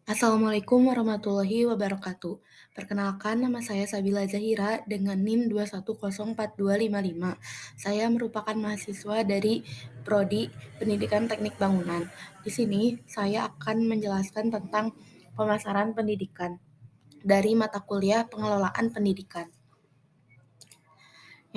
Assalamualaikum warahmatullahi wabarakatuh. Perkenalkan, nama saya Sabila Zahira dengan NIM 2104255. Saya merupakan mahasiswa dari Prodi Pendidikan Teknik Bangunan. Di sini saya akan menjelaskan tentang pemasaran pendidikan dari mata kuliah Pengelolaan Pendidikan.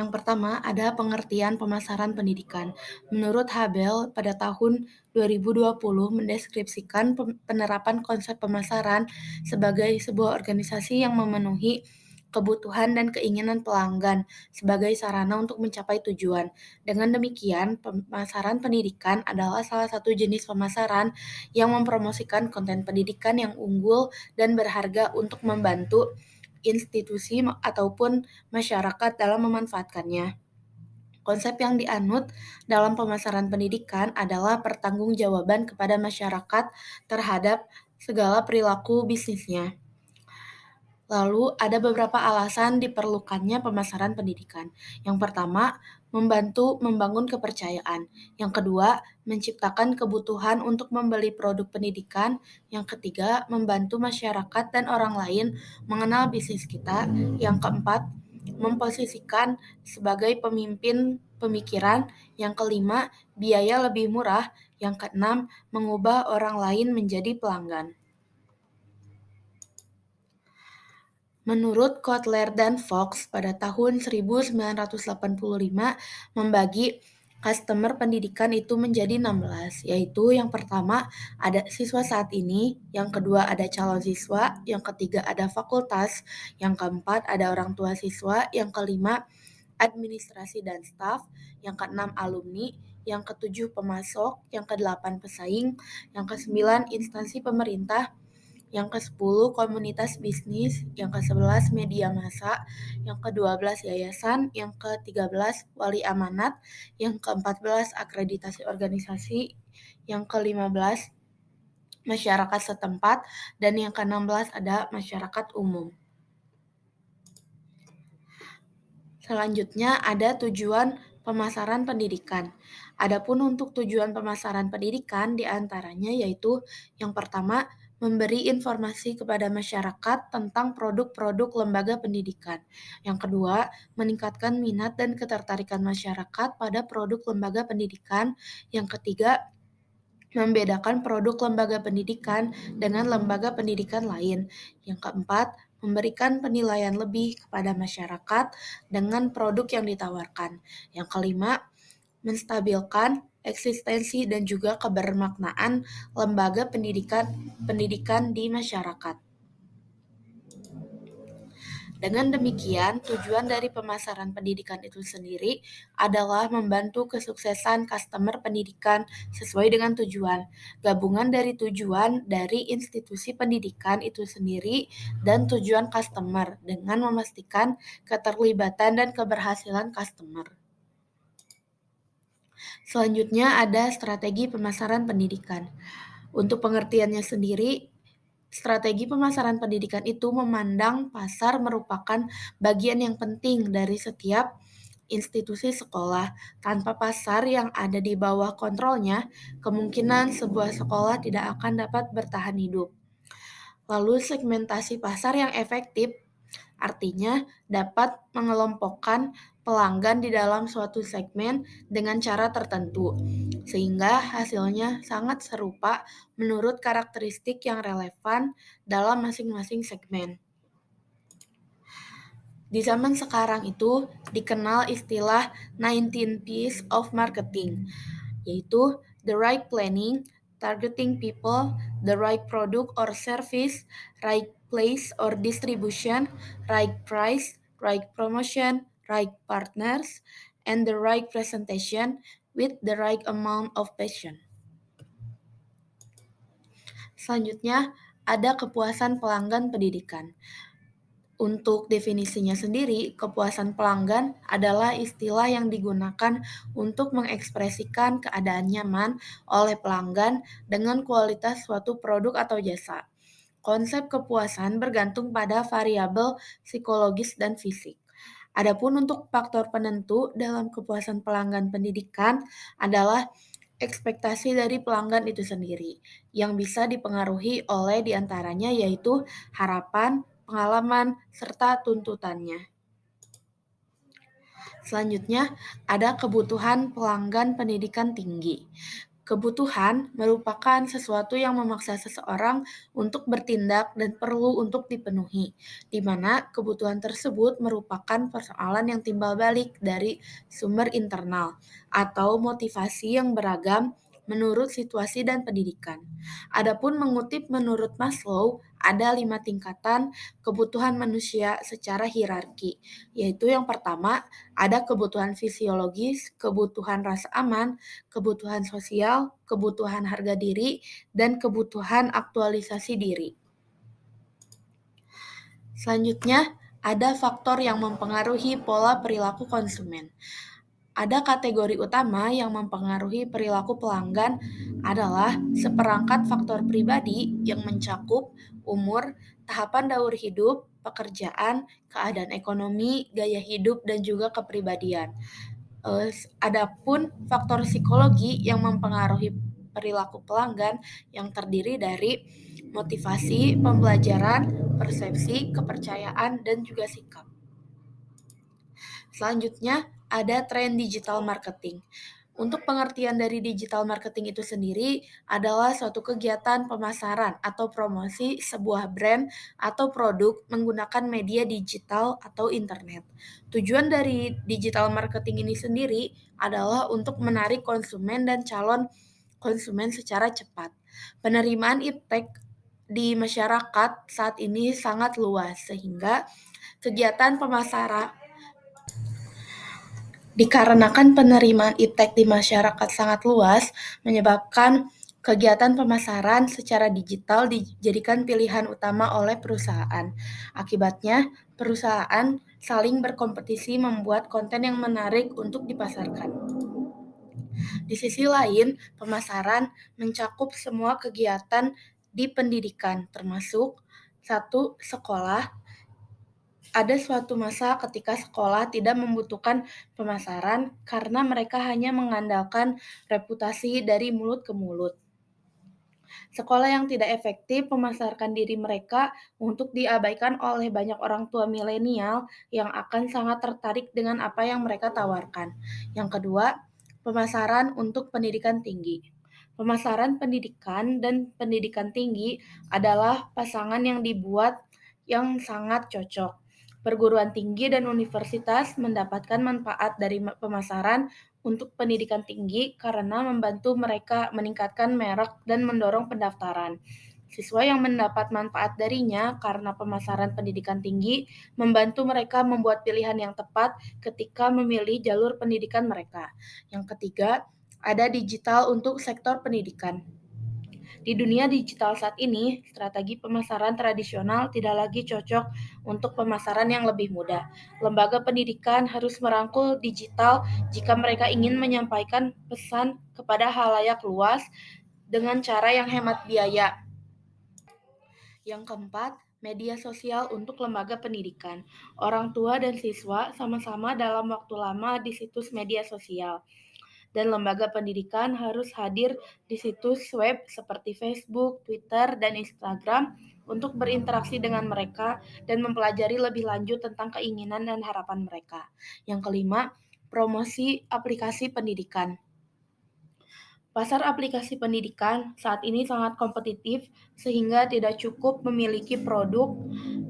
Yang pertama ada pengertian pemasaran pendidikan. Menurut Habel, pada tahun 2020 mendeskripsikan penerapan konsep pemasaran sebagai sebuah organisasi yang memenuhi kebutuhan dan keinginan pelanggan sebagai sarana untuk mencapai tujuan. Dengan demikian, pemasaran pendidikan adalah salah satu jenis pemasaran yang mempromosikan konten pendidikan yang unggul dan berharga untuk membantu institusi ataupun masyarakat dalam memanfaatkannya. Konsep yang dianut dalam pemasaran pendidikan adalah pertanggungjawaban kepada masyarakat terhadap segala perilaku bisnisnya. Lalu ada beberapa alasan diperlukannya pemasaran pendidikan. Yang pertama, membantu membangun kepercayaan. Yang kedua, menciptakan kebutuhan untuk membeli produk pendidikan. Yang ketiga, membantu masyarakat dan orang lain mengenal bisnis kita. Yang keempat, memposisikan sebagai pemimpin pemikiran. Yang kelima, biaya lebih murah. Yang keenam, mengubah orang lain menjadi pelanggan. Menurut Kotler dan Fox, pada tahun 1985 membagi customer pendidikan itu menjadi 16, yaitu yang pertama ada siswa saat ini, yang kedua ada calon siswa, yang ketiga ada fakultas, yang keempat ada orang tua siswa, yang kelima administrasi dan staf, yang keenam alumni, yang ketujuh pemasok, yang kedelapan pesaing, yang kesembilan instansi pemerintah, yang ke-10 komunitas bisnis, yang ke-11 media massa, yang ke-12 yayasan, yang ke-13 wali amanat, yang ke-14 akreditasi organisasi, yang ke-15 masyarakat setempat, dan yang ke-16 ada masyarakat umum. Selanjutnya ada tujuan pemasaran pendidikan. Adapun untuk tujuan pemasaran pendidikan diantaranya yaitu yang pertama memberi informasi kepada masyarakat tentang produk-produk lembaga pendidikan. Yang kedua, meningkatkan minat dan ketertarikan masyarakat pada produk lembaga pendidikan. Yang ketiga, membedakan produk lembaga pendidikan dengan lembaga pendidikan lain. Yang keempat, memberikan penilaian lebih kepada masyarakat dengan produk yang ditawarkan. Yang kelima, menstabilkan eksistensi dan juga kebermaknaan lembaga pendidikan di masyarakat. Dengan demikian, tujuan dari pemasaran pendidikan itu sendiri adalah membantu kesuksesan customer pendidikan sesuai dengan tujuan. Gabungan dari tujuan dari institusi pendidikan itu sendiri dan tujuan customer dengan memastikan keterlibatan dan keberhasilan customer. Selanjutnya ada strategi pemasaran pendidikan. Untuk pengertiannya sendiri, strategi pemasaran pendidikan itu memandang pasar merupakan bagian yang penting dari setiap institusi sekolah. Tanpa pasar yang ada di bawah kontrolnya, kemungkinan sebuah sekolah tidak akan dapat bertahan hidup. Lalu segmentasi pasar yang efektif artinya dapat mengelompokkan pelanggan di dalam suatu segmen dengan cara tertentu, sehingga hasilnya sangat serupa menurut karakteristik yang relevan dalam masing-masing segmen. Di zaman sekarang itu dikenal istilah 19 P's of Marketing, yaitu the right planning, targeting people, the right product or service, right place or distribution, right price, right promotion, right partners, and the right presentation with the right amount of passion. Selanjutnya, ada kepuasan pelanggan pendidikan. Untuk definisinya sendiri, kepuasan pelanggan adalah istilah yang digunakan untuk mengekspresikan keadaan nyaman oleh pelanggan dengan kualitas suatu produk atau jasa. Konsep kepuasan bergantung pada variabel psikologis dan fisik. Adapun untuk faktor penentu dalam kepuasan pelanggan pendidikan adalah ekspektasi dari pelanggan itu sendiri, yang bisa dipengaruhi oleh diantaranya yaitu harapan, pengalaman, serta tuntutannya. Selanjutnya, ada kebutuhan pelanggan pendidikan tinggi. Kebutuhan merupakan sesuatu yang memaksa seseorang untuk bertindak dan perlu untuk dipenuhi, di mana kebutuhan tersebut merupakan persoalan yang timbal balik dari sumber internal atau motivasi yang beragam menurut situasi dan pendidikan. Adapun mengutip menurut Maslow, ada 5 tingkatan kebutuhan manusia secara hierarki, yaitu yang pertama ada kebutuhan fisiologis, kebutuhan rasa aman, kebutuhan sosial, kebutuhan harga diri, dan kebutuhan aktualisasi diri. Selanjutnya, ada faktor yang mempengaruhi pola perilaku konsumen. Ada kategori utama yang mempengaruhi perilaku pelanggan adalah seperangkat faktor pribadi yang mencakup umur, tahapan daur hidup, pekerjaan, keadaan ekonomi, gaya hidup, dan juga kepribadian. Adapun faktor psikologi yang mempengaruhi perilaku pelanggan yang terdiri dari motivasi, pembelajaran, persepsi, kepercayaan, dan juga sikap. Selanjutnya, ada tren digital marketing. Untuk pengertian dari digital marketing itu sendiri adalah suatu kegiatan pemasaran atau promosi sebuah brand atau produk menggunakan media digital atau internet. Tujuan dari digital marketing ini sendiri adalah untuk menarik konsumen dan calon konsumen secara cepat. Penerimaan iptek di masyarakat saat ini sangat luas sehingga kegiatan pemasaran dikarenakan penerimaan iptek di masyarakat sangat luas, menyebabkan kegiatan pemasaran secara digital dijadikan pilihan utama oleh perusahaan. Akibatnya, perusahaan saling berkompetisi membuat konten yang menarik untuk dipasarkan. Di sisi lain, pemasaran mencakup semua kegiatan di pendidikan, termasuk satu sekolah. Ada suatu masa ketika sekolah tidak membutuhkan pemasaran karena mereka hanya mengandalkan reputasi dari mulut ke mulut. Sekolah yang tidak efektif memasarkan diri mereka untuk diabaikan oleh banyak orang tua milenial yang akan sangat tertarik dengan apa yang mereka tawarkan. Yang kedua, pemasaran untuk pendidikan tinggi. Pemasaran pendidikan dan pendidikan tinggi adalah pasangan yang dibuat yang sangat cocok. Perguruan tinggi dan universitas mendapatkan manfaat dari pemasaran untuk pendidikan tinggi karena membantu mereka meningkatkan merek dan mendorong pendaftaran. Siswa yang mendapat manfaat darinya karena pemasaran pendidikan tinggi membantu mereka membuat pilihan yang tepat ketika memilih jalur pendidikan mereka. Yang ketiga, ada digital untuk sektor pendidikan. Di dunia digital saat ini, strategi pemasaran tradisional tidak lagi cocok untuk pemasaran yang lebih mudah. Lembaga pendidikan harus merangkul digital jika mereka ingin menyampaikan pesan kepada halayak luas dengan cara yang hemat biaya. Yang keempat, media sosial untuk lembaga pendidikan. Orang tua dan siswa sama-sama dalam waktu lama di situs media sosial dan lembaga pendidikan harus hadir di situs web seperti Facebook, Twitter, dan Instagram untuk berinteraksi dengan mereka dan mempelajari lebih lanjut tentang keinginan dan harapan mereka. Yang kelima, promosi aplikasi pendidikan. Pasar aplikasi pendidikan saat ini sangat kompetitif sehingga tidak cukup memiliki produk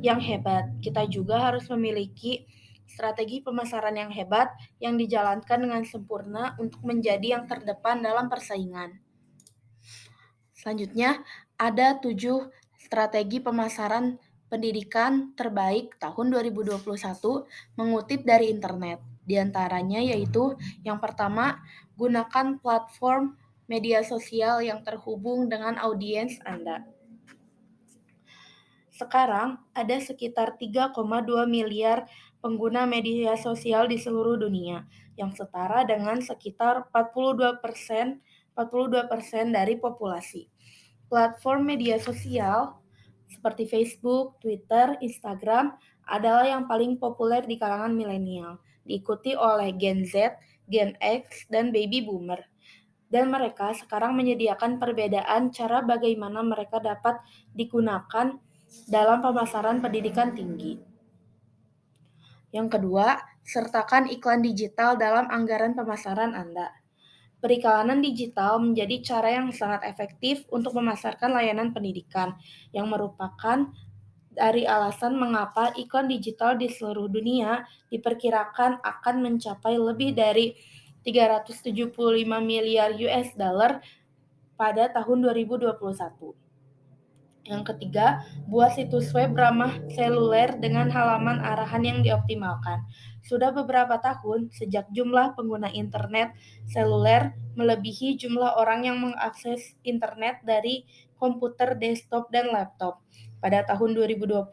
yang hebat. Kita juga harus memiliki strategi pemasaran yang hebat yang dijalankan dengan sempurna untuk menjadi yang terdepan dalam persaingan. Selanjutnya, ada 7 strategi pemasaran pendidikan terbaik tahun 2021 mengutip dari internet. Di antaranya yaitu yang pertama, gunakan platform media sosial yang terhubung dengan audiens Anda. Sekarang ada sekitar 3,2 miliar pengguna media sosial di seluruh dunia, yang setara dengan sekitar 42% dari populasi. Platform media sosial seperti Facebook, Twitter, Instagram adalah yang paling populer di kalangan milenial, diikuti oleh Gen Z, Gen X, dan Baby Boomer. dan mereka sekarang menyediakan perbedaan cara bagaimana mereka dapat digunakan dalam pemasaran pendidikan tinggi. Yang kedua, sertakan iklan digital dalam anggaran pemasaran Anda. Periklanan digital menjadi cara yang sangat efektif untuk memasarkan layanan pendidikan, yang merupakan dari alasan mengapa iklan digital di seluruh dunia diperkirakan akan mencapai lebih dari 375 miliar US dollar pada tahun 2021. Yang ketiga, buat situs web ramah seluler dengan halaman arahan yang dioptimalkan. Sudah beberapa tahun sejak jumlah pengguna internet seluler melebihi jumlah orang yang mengakses internet dari komputer desktop dan laptop. Pada tahun 2020,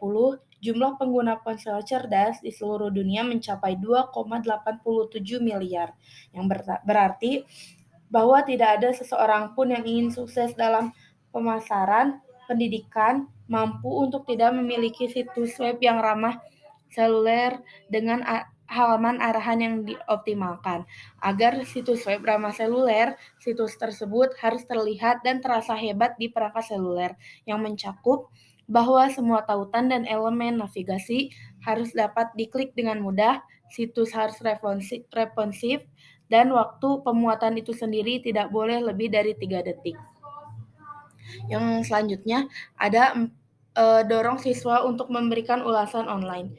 jumlah pengguna ponsel cerdas di seluruh dunia mencapai 2,87 miliar, yang berarti bahwa tidak ada seseorang pun yang ingin sukses dalam pemasaran pendidikan mampu untuk tidak memiliki situs web yang ramah seluler dengan halaman arahan yang dioptimalkan. Agar situs web ramah seluler, situs tersebut harus terlihat dan terasa hebat di perangkat seluler yang mencakup bahwa semua tautan dan elemen navigasi harus dapat diklik dengan mudah, situs harus responsif, dan waktu pemuatan itu sendiri tidak boleh lebih dari 3 detik. Yang selanjutnya ada dorong siswa untuk memberikan ulasan online.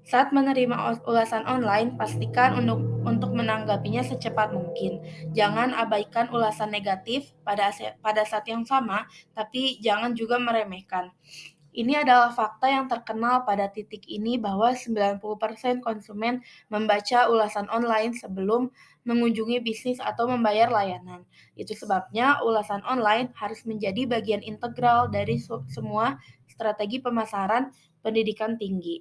Saat menerima ulasan online, pastikan untuk menanggapinya secepat mungkin. Jangan abaikan ulasan negatif pada saat yang sama, tapi jangan juga meremehkan. Ini adalah fakta yang terkenal pada titik ini bahwa 90% konsumen membaca ulasan online sebelum mengunjungi bisnis atau membayar layanan. Itu sebabnya ulasan online harus menjadi bagian integral dari semua strategi pemasaran pendidikan tinggi.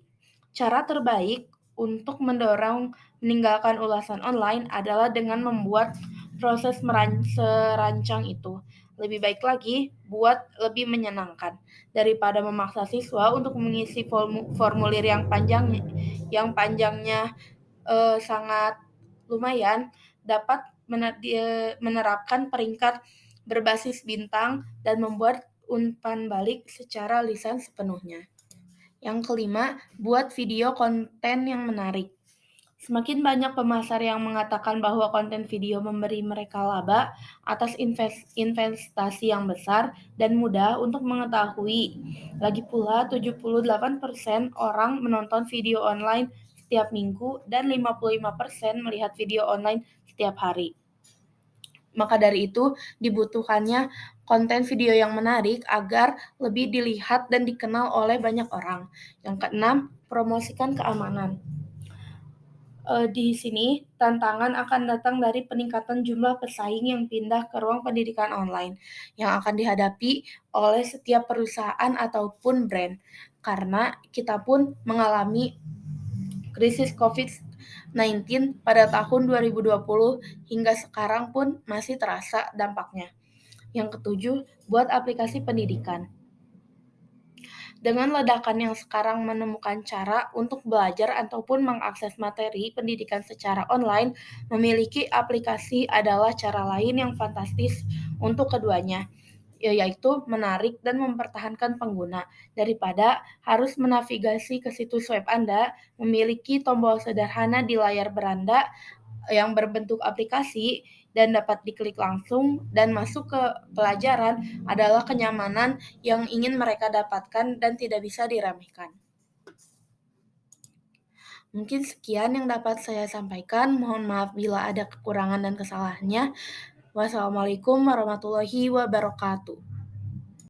Cara terbaik untuk mendorong meninggalkan ulasan online adalah dengan membuat proses merancang itu lebih baik lagi, buat lebih menyenangkan daripada memaksa siswa untuk mengisi formulir yang panjangnya sangat lumayan. Dapat menerapkan peringkat berbasis bintang dan membuat umpan balik secara lisan sepenuhnya. Yang kelima, buat video konten yang menarik. Semakin banyak pemasar yang mengatakan bahwa konten video memberi mereka laba atas investasi yang besar dan mudah untuk mengetahui. Lagi pula, 78% orang menonton video online setiap minggu dan 55% melihat video online setiap hari. Maka dari itu, dibutuhkannya konten video yang menarik agar lebih dilihat dan dikenal oleh banyak orang. Yang keenam, promosikan keamanan. Di sini, tantangan akan datang dari peningkatan jumlah pesaing yang pindah ke ruang pendidikan online yang akan dihadapi oleh setiap perusahaan ataupun brand. Karena kita pun mengalami krisis COVID-19 pada tahun 2020 hingga sekarang pun masih terasa dampaknya. Yang ketujuh, buat aplikasi pendidikan. Dengan ledakan yang sekarang menemukan cara untuk belajar ataupun mengakses materi pendidikan secara online, memiliki aplikasi adalah cara lain yang fantastis untuk keduanya, yaitu menarik dan mempertahankan pengguna. Daripada harus menavigasi ke situs web Anda, memiliki tombol sederhana di layar beranda yang berbentuk aplikasi dan dapat diklik langsung dan masuk ke pelajaran adalah kenyamanan yang ingin mereka dapatkan dan tidak bisa diremehkan. Mungkin sekian yang dapat saya sampaikan. Mohon maaf bila ada kekurangan dan kesalahannya. Wassalamualaikum warahmatullahi wabarakatuh.